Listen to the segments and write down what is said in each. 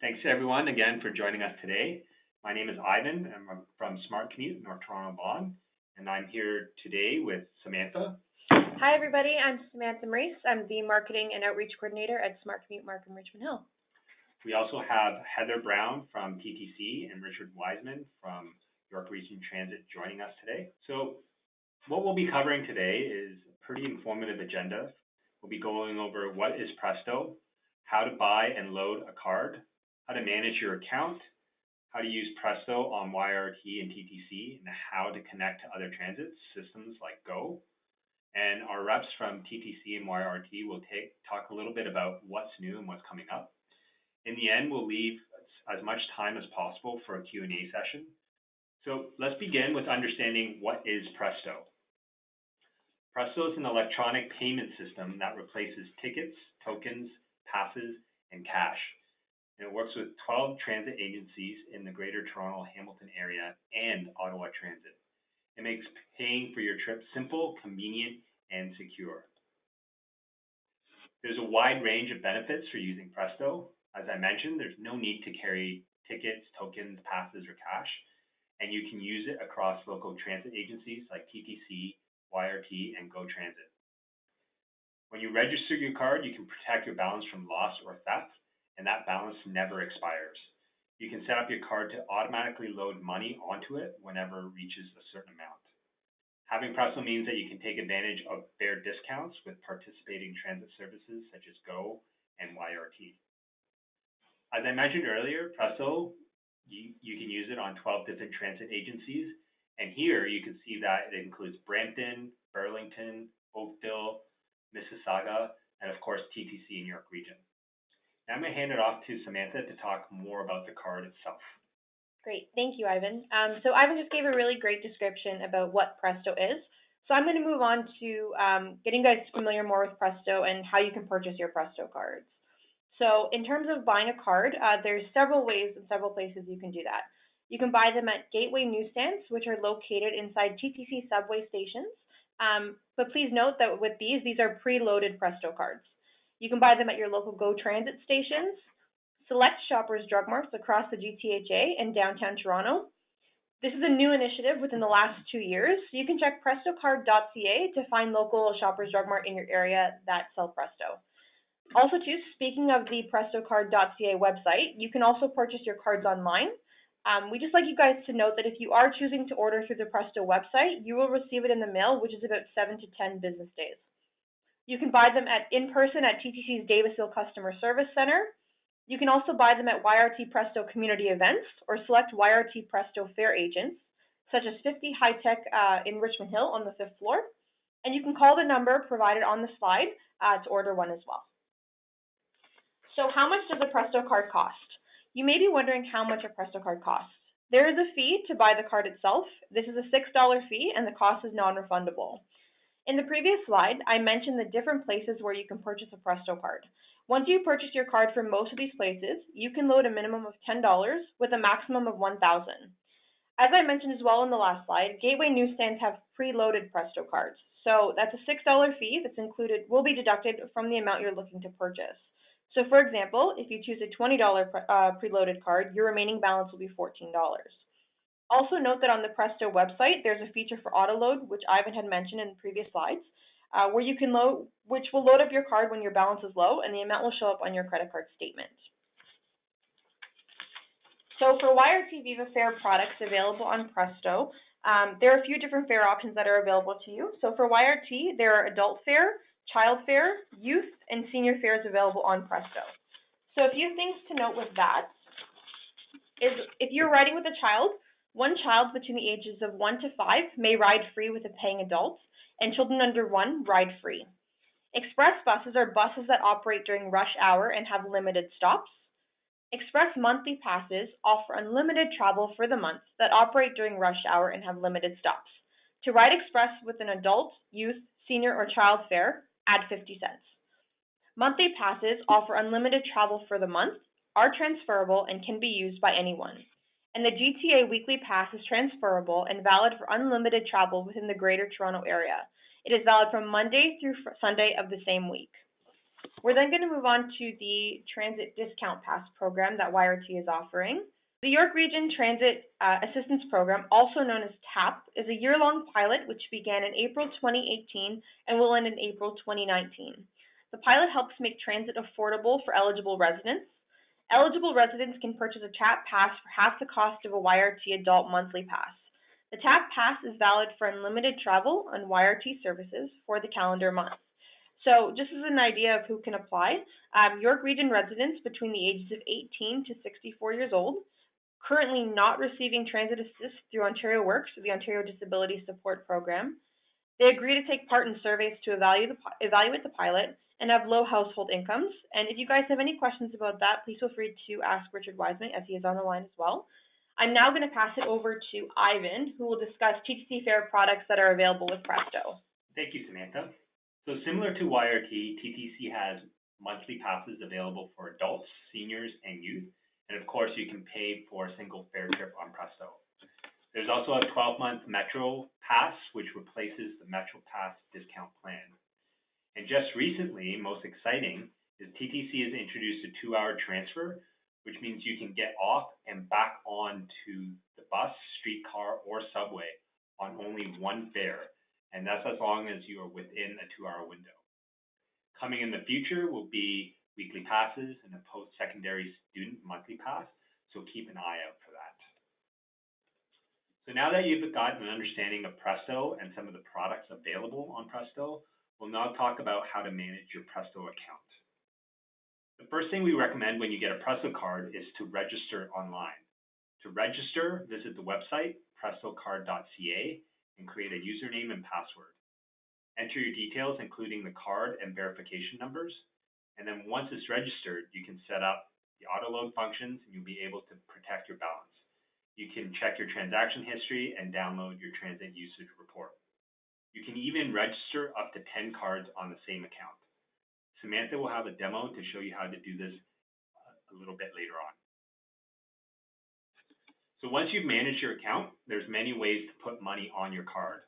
Thanks everyone again for joining us today. My name is Ivan, and I'm from Smart Commute, North Toronto Vaughan, and I'm here today with Samantha. Hi everybody, I'm Samantha Maurice. I'm the Marketing and Outreach Coordinator at Smart Commute Markham Richmond Hill. We also have Heather Brown from TTC and Richard Wiseman from York Region Transit joining us today. So what we'll be covering today is a pretty informative agenda. We'll be going over what is Presto, how to buy and load a card, how to manage your account, how to use Presto on YRT and TTC, and how to connect to other transit systems like Go. And our reps from TTC and YRT will talk a little bit about what's new and what's coming up. In the end, we'll leave as much time as possible for a Q&A session. So let's begin with understanding what is Presto. Presto is an electronic payment system that replaces tickets, tokens, passes, and cash. And it works with 12 transit agencies in the Greater Toronto Hamilton area and Ottawa Transit. It makes paying for your trip simple, convenient, and secure. There's a wide range of benefits for using Presto. As I mentioned, there's no need to carry tickets, tokens, passes, or cash, and you can use it across local transit agencies like TTC, YRT, and Go Transit. When you register your card, you can protect your balance from loss or theft, and that balance never expires. You can set up your card to automatically load money onto it whenever it reaches a certain amount. Having Presto means that you can take advantage of fare discounts with participating transit services such as Go and YRT. As I mentioned earlier, Presto, you can use it on 12 different transit agencies, and here you can see that it includes Brampton, Burlington, Oakville, Mississauga, and of course TTC in York Region. Now I'm going to hand it off to Samantha to talk more about the card itself. Great, thank you, Ivan. So Ivan just gave a really great description about what Presto is. So I'm going to move on to getting you guys familiar more with Presto and how you can purchase your Presto cards. So in terms of buying a card, there's several ways and several places you can do that. You can buy them at Gateway newsstands, which are located inside TTC subway stations. But please note that with these are preloaded Presto cards. You can buy them at your local Go Transit stations, select Shoppers Drug Marts across the GTHA and downtown Toronto. This is a new initiative within the last 2 years. So you can check prestocard.ca to find local Shoppers Drug Mart in your area that sell Presto. Also too, speaking of the prestocard.ca website, you can also purchase your cards online. We just like you guys to note that if you are choosing to order through the Presto website, you will receive it in the mail, which is about 7 to 10 business days. You can buy them in person at TTC's Davisville Customer Service Center. You can also buy them at YRT Presto community events or select YRT Presto fair agents, such as 50 High Tech in Richmond Hill on the 5th floor. And you can call the number provided on the slide to order one as well. So how much does a Presto card cost? You may be wondering how much a Presto card costs. There is a fee to buy the card itself. This is a $6 fee and the cost is non-refundable. In the previous slide, I mentioned the different places where you can purchase a Presto card. Once you purchase your card from most of these places, you can load a minimum of $10 with a maximum of $1,000. As I mentioned as well in the last slide, Gateway newsstands have preloaded Presto cards. So that's a $6 fee that's included, will be deducted from the amount you're looking to purchase. So for example, if you choose a $20 preloaded card, your remaining balance will be $14. Also note that on the Presto website, there's a feature for auto load, which Ivan had mentioned in previous slides, where you can load, which will load up your card when your balance is low, and the amount will show up on your credit card statement. So for YRT Viva Fare products available on Presto, there are a few different fare options that are available to you. So for YRT, there are adult fare, child fare, youth, and senior fares available on Presto. So a few things to note with that is if you're riding with a child, one child between the ages of 1 to 5 may ride free with a paying adult, and children under 1 ride free. Express buses are buses that operate during rush hour and have limited stops. Express monthly passes offer unlimited travel for the month that operate during rush hour and have limited stops. To ride Express with an adult, youth, senior, or child fare, add 50 cents. Monthly passes offer unlimited travel for the month, are transferable, and can be used by anyone. And the GTA weekly pass is transferable and valid for unlimited travel within the Greater Toronto area. It is valid from Monday through Sunday of the same week. We're then going to move on to the Transit Discount Pass program that YRT is offering. The York Region Transit Assistance Program, also known as TAP, is a year-long pilot which began in April 2018 and will end in April 2019. The pilot helps make transit affordable for eligible residents. Eligible residents can purchase a TAP Pass for half the cost of a YRT adult monthly pass. The TAP Pass is valid for unlimited travel on YRT services for the calendar month. So just as an idea of who can apply, York Region residents between the ages of 18 to 64 years old, currently not receiving transit assist through Ontario Works, or the Ontario Disability Support Program. They agree to take part in surveys to evaluate the pilot and have low household incomes. And if you guys have any questions about that, please feel free to ask Richard Wiseman, as he is on the line as well. I'm now going to pass it over to Ivan, who will discuss TTC fare products that are available with Presto. Thank you, Samantha. So similar to YRT, TTC has monthly passes available for adults, seniors, and youth. And of course, you can pay for a single fare trip on Presto. There's also a 12-month Metro Pass, which replaces the Metro Pass discount plan. And just recently, most exciting, is TTC has introduced a 2-hour transfer, which means you can get off and back on to the bus, streetcar, or subway on only one fare. And that's as long as you are within a 2-hour window. Coming in the future will be weekly passes and a post-secondary student monthly pass, so keep an eye out for that. So now that you've gotten an understanding of Presto and some of the products available on Presto, we'll now talk about how to manage your Presto account. The first thing we recommend when you get a Presto card is to register online. To register, visit the website prestocard.ca and create a username and password. Enter your details, including the card and verification numbers, and then once it's registered, you can set up the auto load functions and you'll be able to protect your balance. You can check your transaction history and download your transit usage report. You can even register up to 10 cards on the same account. Samantha will have a demo to show you how to do this a little bit later on. So once you've managed your account, there's many ways to put money on your card.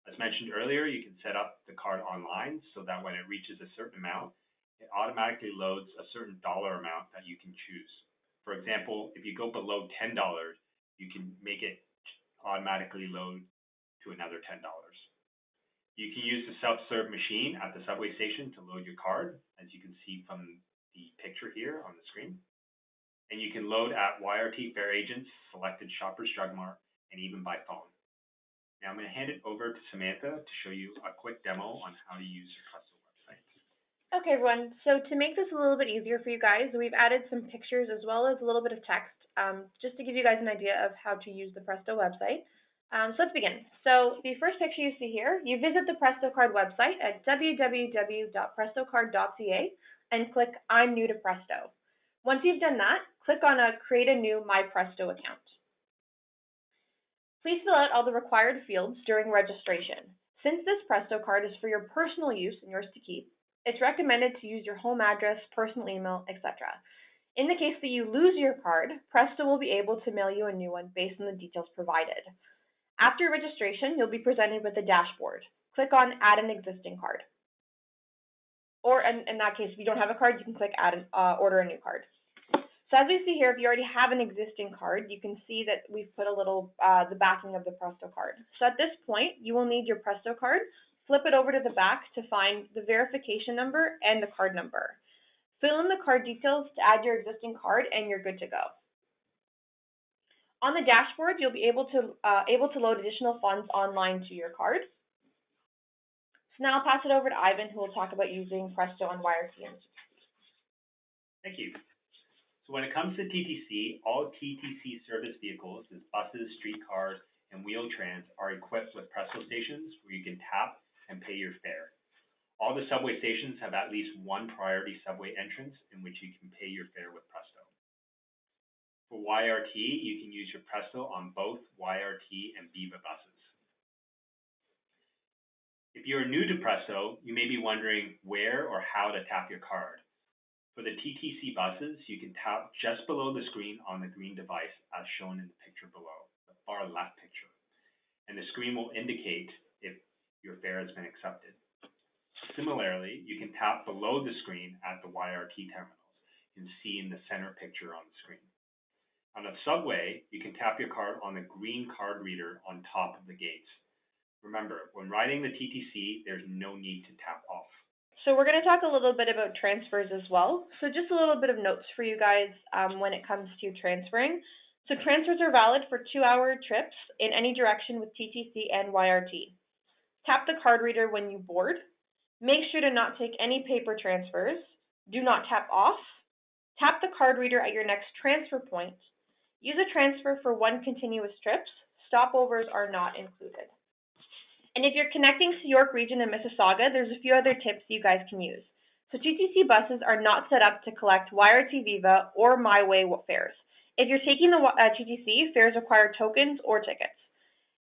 As mentioned earlier, you can set up the card online so that when it reaches a certain amount, it automatically loads a certain dollar amount that you can choose. For example, if you go below $10, you can make it automatically load to another $10. You can use the self-serve machine at the subway station to load your card, as you can see from the picture here on the screen. And you can load at YRT fare agents, selected Shoppers Drug Mart, and even by phone. Now I'm going to hand it over to Samantha to show you a quick demo on how to use your Presto website. Okay, everyone. So to make this a little bit easier for you guys, we've added some pictures as well as a little bit of text, just to give you guys an idea of how to use the Presto website. So let's begin. So the first picture you see here, you visit the Presto Card website at www.prestocard.ca and click I'm new to Presto. Once you've done that, click on Create a new My Presto account. Please fill out all the required fields during registration. Since this Presto card is for your personal use and yours to keep, it's recommended to use your home address, personal email, etc. In the case that you lose your card, Presto will be able to mail you a new one based on the details provided. After registration, you'll be presented with a dashboard. Click on Add an existing card. Or in that case, if you don't have a card, you can click Order a new card. So as we see here, if you already have an existing card, you can see that we've put a little, the backing of the Presto card. So at this point, you will need your Presto card. Flip it over to the back to find the verification number and the card number. Fill in the card details to add your existing card and you're good to go. On the dashboard, you'll be able to load additional funds online to your card. So now I'll pass it over to Ivan, who will talk about using Presto on YRT and TTC. Thank you. So when it comes to TTC, all TTC service vehicles, as buses, streetcars, and Wheel-Trans, are equipped with Presto stations where you can tap and pay your fare. All the subway stations have at least one priority subway entrance in which you can pay your fare with Presto. For YRT, you can use your Presto on both YRT and Viva buses. If you are new to Presto, you may be wondering where or how to tap your card. For the TTC buses, you can tap just below the screen on the green device as shown in the picture below, the far left picture. And the screen will indicate if your fare has been accepted. Similarly, you can tap below the screen at the YRT terminals. You can see in the center picture on the screen. On a subway, you can tap your card on the green card reader on top of the gates. Remember, when riding the TTC, there's no need to tap off. So we're going to talk a little bit about transfers as well. So just a little bit of notes for you guys when it comes to transferring. So transfers are valid for 2-hour trips in any direction with TTC and YRT. Tap the card reader when you board. Make sure to not take any paper transfers. Do not tap off. Tap the card reader at your next transfer point. Use a transfer for 1 continuous trip. Stopovers are not included. And if you're connecting to York Region and Mississauga, there's a few other tips you guys can use. So TTC buses are not set up to collect YRT Viva or My Way fares. If you're taking the TTC, fares require tokens or tickets.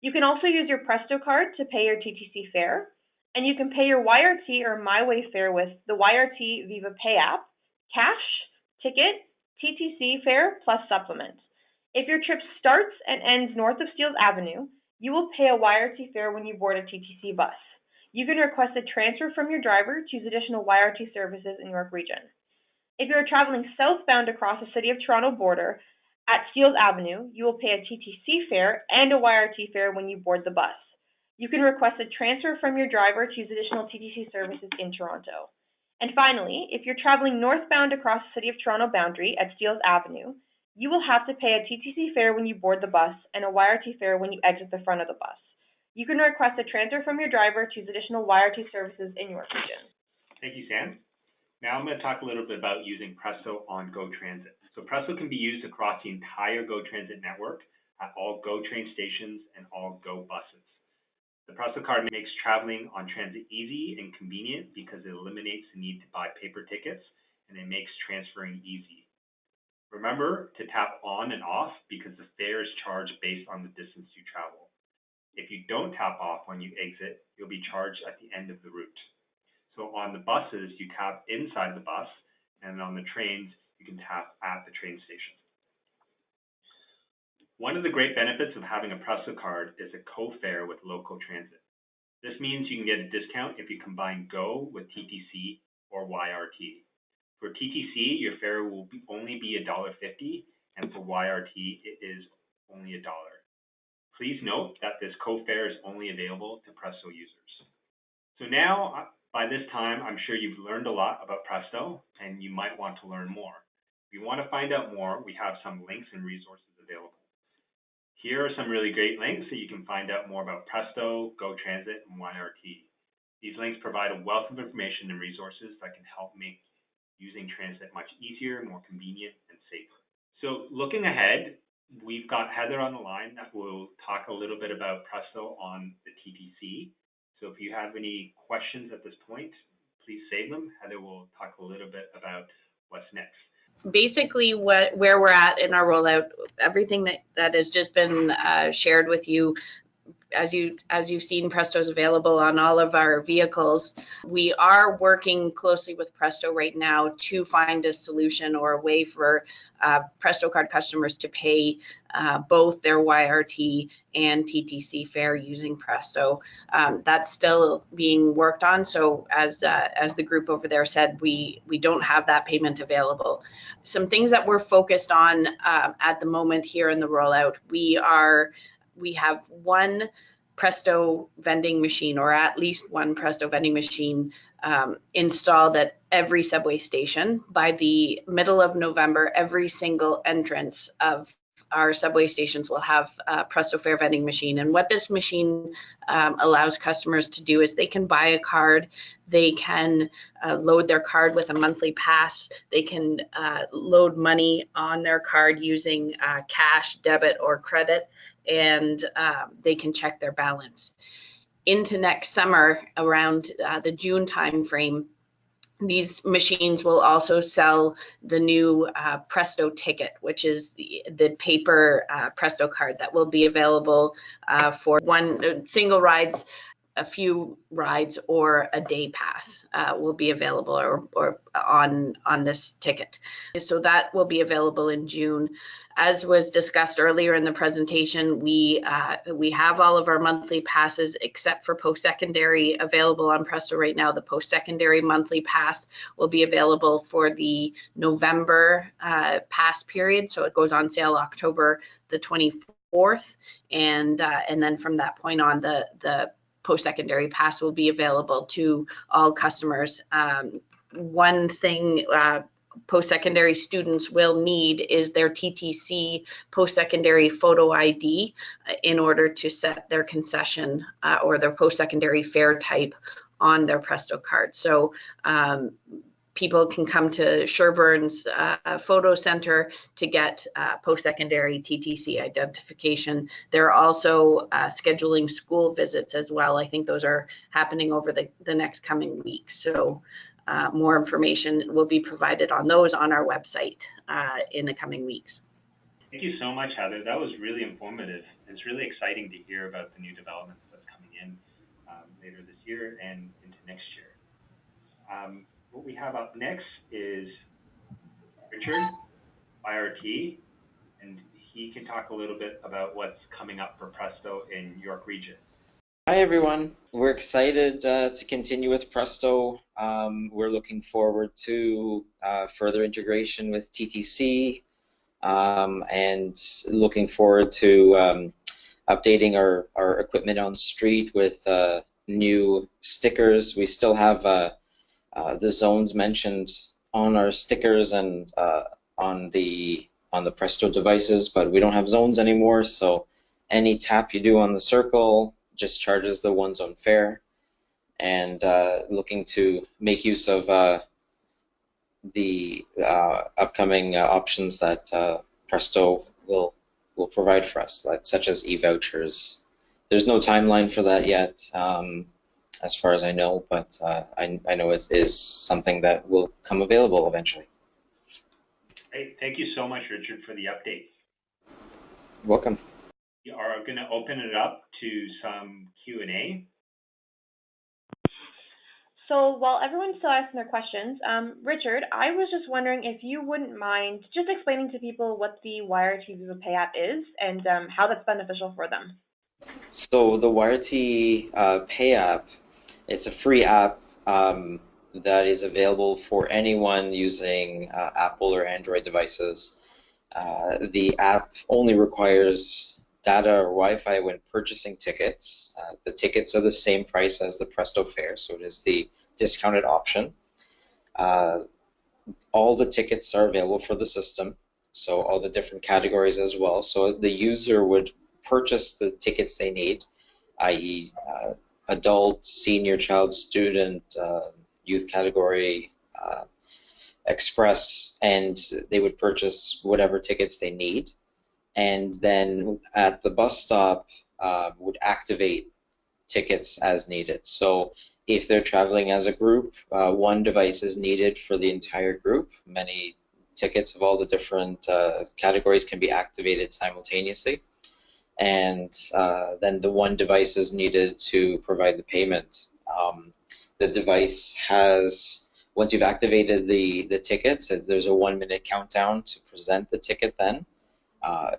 You can also use your Presto card to pay your TTC fare, and you can pay your YRT or My Way fare with the YRT Viva Pay app, cash, ticket, TTC fare, plus supplement. If your trip starts and ends north of Steeles Avenue, you will pay a YRT fare when you board a TTC bus. You can request a transfer from your driver to use additional YRT services in York Region. If you are traveling southbound across the City of Toronto border at Steeles Avenue, you will pay a TTC fare and a YRT fare when you board the bus. You can request a transfer from your driver to use additional TTC services in Toronto. And finally, if you're traveling northbound across the City of Toronto boundary at Steeles Avenue, you will have to pay a TTC fare when you board the bus and a YRT fare when you exit the front of the bus. You can request a transfer from your driver to use additional YRT services in your region. Thank you, Sam. Now I'm going to talk a little bit about using Presto on GO Transit. So Presto can be used across the entire GO Transit network at all GO train stations and all GO buses. The Presto card makes traveling on transit easy and convenient because it eliminates the need to buy paper tickets and it makes transferring easy. Remember to tap on and off because the fare is charged based on the distance you travel. If you don't tap off when you exit, you'll be charged at the end of the route. So on the buses, you tap inside the bus, and on the trains, you can tap at the train station. One of the great benefits of having a Presto card is a co-fare with local transit. This means you can get a discount if you combine GO with TTC or YRT. For TTC, your fare will only be $1.50, and for YRT, it is only $1. Please note that this co-fare is only available to Presto users. So now, by this time, I'm sure you've learned a lot about Presto, and you might want to learn more. If you want to find out more, we have some links and resources available. Here are some really great links that you can find out more about Presto, GO Transit, and YRT. These links provide a wealth of information and resources that can help make using transit much easier, more convenient, and safer. So looking ahead, we've got Heather on the line that will talk a little bit about Presto on the TTC. So if you have any questions at this point, please save them. Heather will talk a little bit about what's next. Basically, where we're at in our rollout, everything that has just been shared with you. As you've seen, Presto is available on all of our vehicles. We are working closely with Presto right now to find a solution or a way for Presto card customers to pay both their YRT and TTC fare using Presto. That's still being worked on. So as the group over there said, we don't have that payment available. Some things that we're focused on at the moment here in the rollout, we have one Presto vending machine, or at least one Presto vending machine installed at every subway station. By the middle of November, every single entrance of our subway stations will have a Presto fare vending machine. And what this machine allows customers to do is they can buy a card, they can load their card with a monthly pass, they can load money on their card using cash, debit, or credit, and they can check their balance. Into next summer, around the June timeframe, these machines will also sell the new Presto ticket, which is the paper Presto card that will be available for single rides a few rides or a day pass will be available or on this ticket. So that will be available in June. As was discussed earlier in the presentation, we have all of our monthly passes except for post-secondary available on Presto right now. The post-secondary monthly pass will be available for the November pass period. So it goes on sale October the 24th, and then from that point on, the post-secondary pass will be available to all customers. One thing post-secondary students will need is their TTC post-secondary photo ID in order to set their concession or their post-secondary fare type on their Presto card. So people can come to Sherburne's photo center to get post-secondary TTC identification. They're also scheduling school visits as well. I think those are happening over the next coming weeks. So more information will be provided on those on our website in the coming weeks. Thank you so much, Heather. That was really informative. It's really exciting to hear about the new developments that's coming in later this year and into next year. What we have up next is Richard, YRT, and he can talk a little bit about what's coming up for Presto in York Region. Hi everyone, we're excited to continue with Presto. We're looking forward to further integration with TTC and looking forward to updating our equipment on the street with new stickers. We still have the zones mentioned on our stickers and on the Presto devices, but we don't have zones anymore, so any tap you do on the circle just charges the one zone fare, and looking to make use of the upcoming options that Presto will provide for us, such as e-vouchers. There's no timeline for that yet, as far as I know, but I know it is something that will come available eventually. Great. Thank you so much, Richard, for the update. Welcome. We are going to open it up to some Q&A. So while everyone's still asking their questions, Richard, I was just wondering if you wouldn't mind just explaining to people what the YRT Viva Pay app is and how that's beneficial for them. So the YRT Pay app, it's a free app that is available for anyone using Apple or Android devices. The app only requires data or Wi-Fi when purchasing tickets. The tickets are the same price as the Presto fare, so it is the discounted option. All the tickets are available for the system, so all the different categories as well. So the user would purchase the tickets they need, i.e. Adult, senior, child, student, youth category, express, and they would purchase whatever tickets they need, and then at the bus stop would activate tickets as needed. So if they're traveling as a group, one device is needed for the entire group. Many tickets of all the different categories can be activated simultaneously, and then the one device is needed to provide the payment. The device has, once you've activated the tickets, there's a 1-minute countdown to present the ticket then.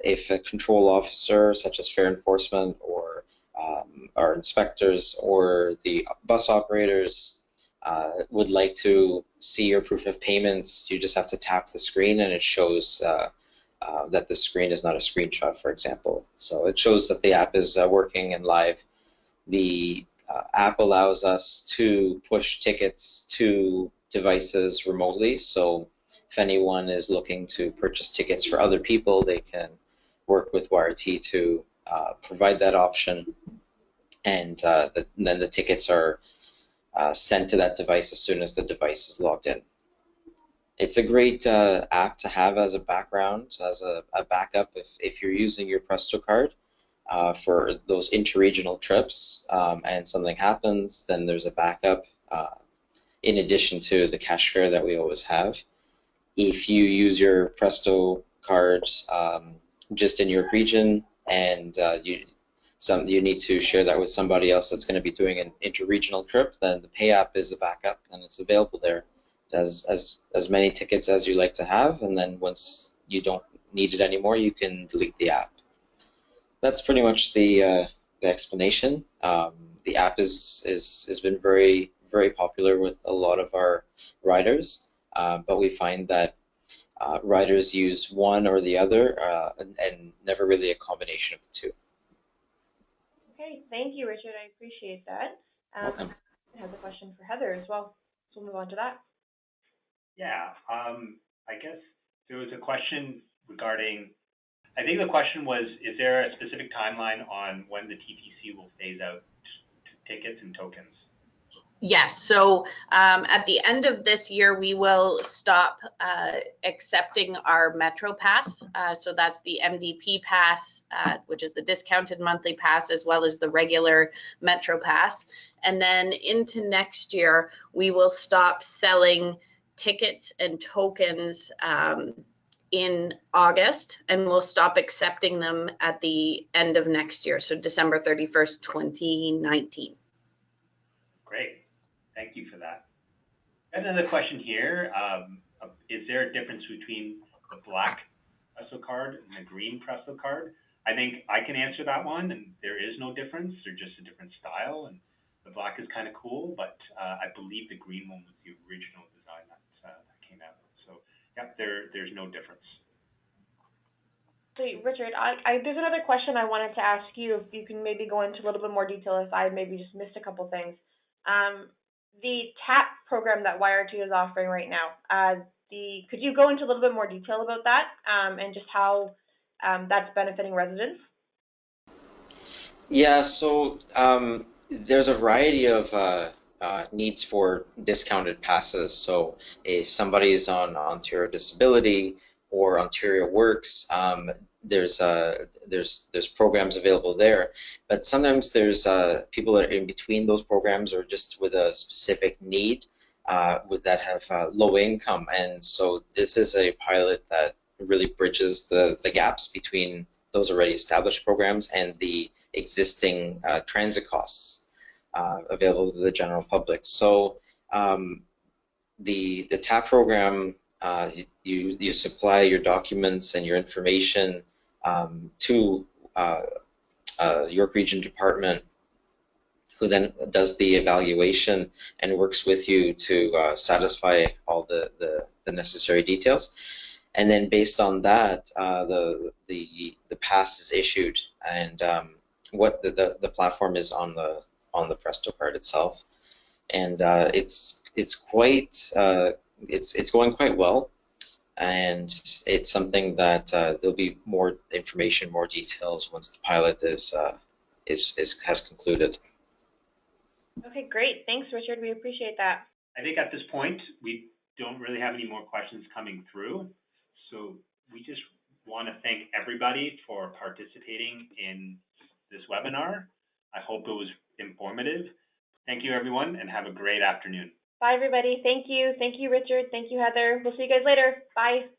If a control officer, such as fare enforcement or our inspectors or the bus operators would like to see your proof of payments, you just have to tap the screen and it shows that the screen is not a screenshot, for example. So it shows that the app is working and live. The app allows us to push tickets to devices remotely, so if anyone is looking to purchase tickets for other people, they can work with YRT to provide that option, and then the tickets are sent to that device as soon as the device is logged in. It's a great app to have as a background, as a backup if you're using your Presto card for those interregional trips and something happens, then there's a backup in addition to the cash fare that we always have. If you use your Presto card just in your region and you need to share that with somebody else that's going to be doing an interregional trip, then the Pay app is a backup and it's available there. As many tickets as you like to have, and then once you don't need it anymore, you can delete the app. That's pretty much the explanation. The app has been very popular with a lot of our riders, but we find that riders use one or the other, and never really a combination of the two. Okay, thank you, Richard. I appreciate that. Welcome. I have a question for Heather as well, so we'll move on to that. Yeah, I guess there was a question regarding, I think the question was, is there a specific timeline on when the TTC will phase out tickets and tokens? Yes, so at the end of this year, we will stop accepting our Metro Pass. So that's the MDP Pass, which is the discounted monthly pass, as well as the regular Metro Pass. And then into next year, we will stop selling tickets and tokens in August, and we'll stop accepting them at the end of next year, so December 31st, 2019. Great. Thank you for that. Another question here. Is there a difference between the black Presto card and the green Presto card? I think I can answer that one, and there is no difference. They're just a different style, and the black is kind of cool, but I believe the green one was the original design that came out. So, yep, there's no difference. So, Richard, there's another question I wanted to ask you, if you can maybe go into a little bit more detail, if I maybe just missed a couple things. The TAP program that YRT is offering right now, could you go into a little bit more detail about that, and just how that's benefiting residents? Yeah, so there's a variety of needs for discounted passes. So if somebody is on Ontario Disability or Ontario Works, there's programs available there. But sometimes there's people that are in between those programs, or just with a specific need that have low income. And so this is a pilot that really bridges the gaps between those already established programs and the existing transit costs available to the general public. So the TAP program, you supply your documents and your information to York Region Department, who then does the evaluation and works with you to satisfy all the necessary details. And then based on that, the pass is issued, and what the platform is on the Presto card itself, and it's going quite well, and it's something that there'll be more information, more details once the pilot has concluded. Okay, great. Thanks, Richard. We appreciate that. I think at this point, we don't really have any more questions coming through. So we just want to thank everybody for participating in this webinar. I hope it was informative. Thank you, everyone, and have a great afternoon. Bye, everybody. Thank you. Thank you, Richard. Thank you, Heather. We'll see you guys later. Bye.